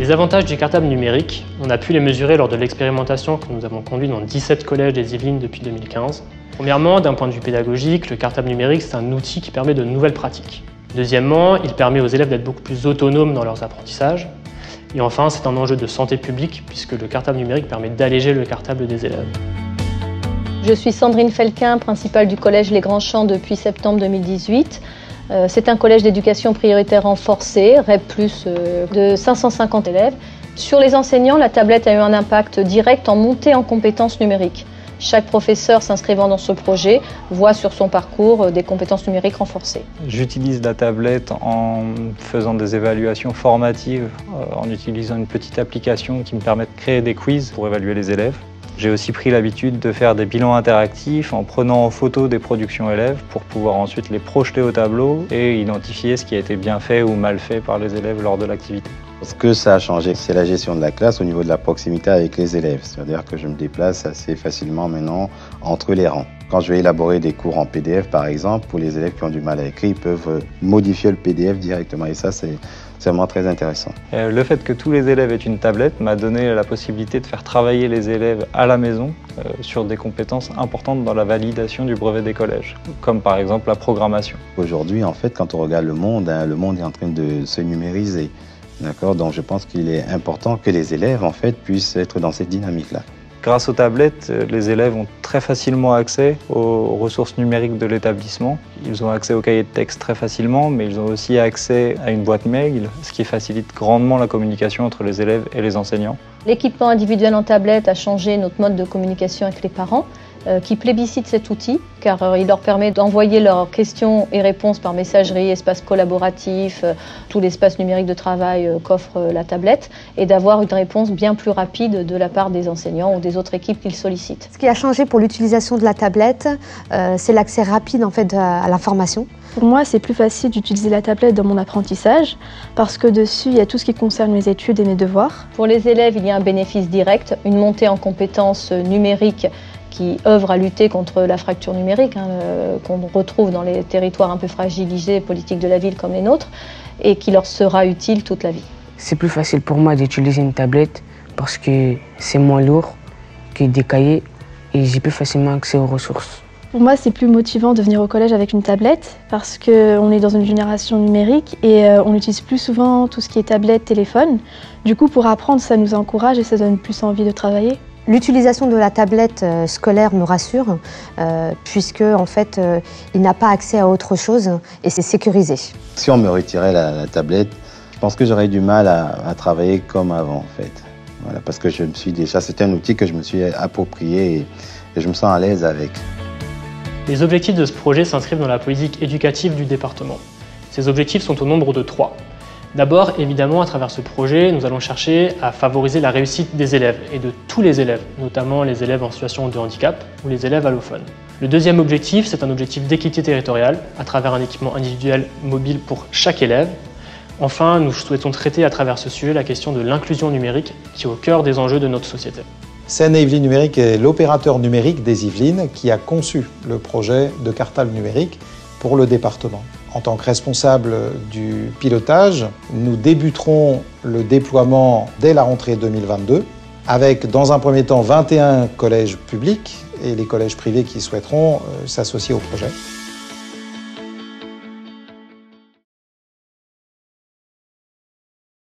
Les avantages du cartable numérique, on a pu les mesurer lors de l'expérimentation que nous avons conduite dans 17 collèges des Yvelines depuis 2015. Premièrement, d'un point de vue pédagogique, le cartable numérique, c'est un outil qui permet de nouvelles pratiques. Deuxièmement, il permet aux élèves d'être beaucoup plus autonomes dans leurs apprentissages. Et enfin, c'est un enjeu de santé publique, puisque le cartable numérique permet d'alléger le cartable des élèves. Je suis Sandrine Felquin, principale du collège Les Grands Champs depuis septembre 2018. C'est un collège d'éducation prioritaire renforcée, REP+, de 550 élèves. Sur les enseignants, la tablette a eu un impact direct en montée en compétences numériques. Chaque professeur s'inscrivant dans ce projet voit sur son parcours des compétences numériques renforcées. J'utilise la tablette en faisant des évaluations formatives, en utilisant une petite application qui me permet de créer des quiz pour évaluer les élèves. J'ai aussi pris l'habitude de faire des bilans interactifs en prenant en photo des productions élèves pour pouvoir ensuite les projeter au tableau et identifier ce qui a été bien fait ou mal fait par les élèves lors de l'activité. Ce que ça a changé, c'est la gestion de la classe au niveau de la proximité avec les élèves. C'est-à-dire que je me déplace assez facilement maintenant entre les rangs. Quand je vais élaborer des cours en PDF, par exemple, pour les élèves qui ont du mal à écrire, ils peuvent modifier le PDF directement. Et ça, c'est vraiment très intéressant. Le fait que tous les élèves aient une tablette m'a donné la possibilité de faire travailler les élèves à la maison sur des compétences importantes dans la validation du brevet des collèges, comme par exemple la programmation. Aujourd'hui, en fait, quand on regarde le monde est en train de se numériser. D'accord, donc je pense qu'il est important que les élèves en fait puissent être dans cette dynamique-là. Grâce aux tablettes, les élèves ont très facilement accès aux ressources numériques de l'établissement. Ils ont accès aux cahiers de texte très facilement, mais ils ont aussi accès à une boîte mail, ce qui facilite grandement la communication entre les élèves et les enseignants. L'équipement individuel en tablette a changé notre mode de communication avec les parents, qui plébiscitent cet outil, car il leur permet d'envoyer leurs questions et réponses par messagerie, espace collaboratif, tout l'espace numérique de travail qu'offre la tablette, et d'avoir une réponse bien plus rapide de la part des enseignants ou des autres équipes qu'ils sollicitent. Ce qui a changé pour l'utilisation de la tablette, c'est l'accès rapide en fait, à l'information. Pour moi, c'est plus facile d'utiliser la tablette dans mon apprentissage parce que dessus, il y a tout ce qui concerne mes études et mes devoirs. Pour les élèves, il y a un bénéfice direct, une montée en compétences numériques qui œuvre à lutter contre la fracture numérique qu'on retrouve dans les territoires un peu fragilisés, politiques de la ville comme les nôtres, et qui leur sera utile toute la vie. C'est plus facile pour moi d'utiliser une tablette parce que c'est moins lourd que des cahiers et j'ai plus facilement accès aux ressources. Pour moi, c'est plus motivant de venir au collège avec une tablette parce qu'on est dans une génération numérique et on utilise plus souvent tout ce qui est tablette, téléphone. Du coup, pour apprendre, ça nous encourage et ça donne plus envie de travailler. L'utilisation de la tablette scolaire me rassure puisque en fait, il n'a pas accès à autre chose et c'est sécurisé. Si on me retirait la tablette, je pense que j'aurais du mal à travailler comme avant en fait. Voilà, parce que c'est un outil que je me suis approprié et je me sens à l'aise avec. Les objectifs de ce projet s'inscrivent dans la politique éducative du département. Ces objectifs sont au nombre de 3. D'abord, évidemment, à travers ce projet, nous allons chercher à favoriser la réussite des élèves, et de tous les élèves, notamment les élèves en situation de handicap ou les élèves allophones. Le deuxième objectif, c'est un objectif d'équité territoriale, à travers un équipement individuel mobile pour chaque élève. Enfin, nous souhaitons traiter à travers ce sujet la question de l'inclusion numérique, qui est au cœur des enjeux de notre société. Seine-et-Yvelines Numérique est l'opérateur numérique des Yvelines qui a conçu le projet de cartable numérique pour le département. En tant que responsable du pilotage, nous débuterons le déploiement dès la rentrée 2022 avec, dans un premier temps, 21 collèges publics et les collèges privés qui souhaiteront s'associer au projet.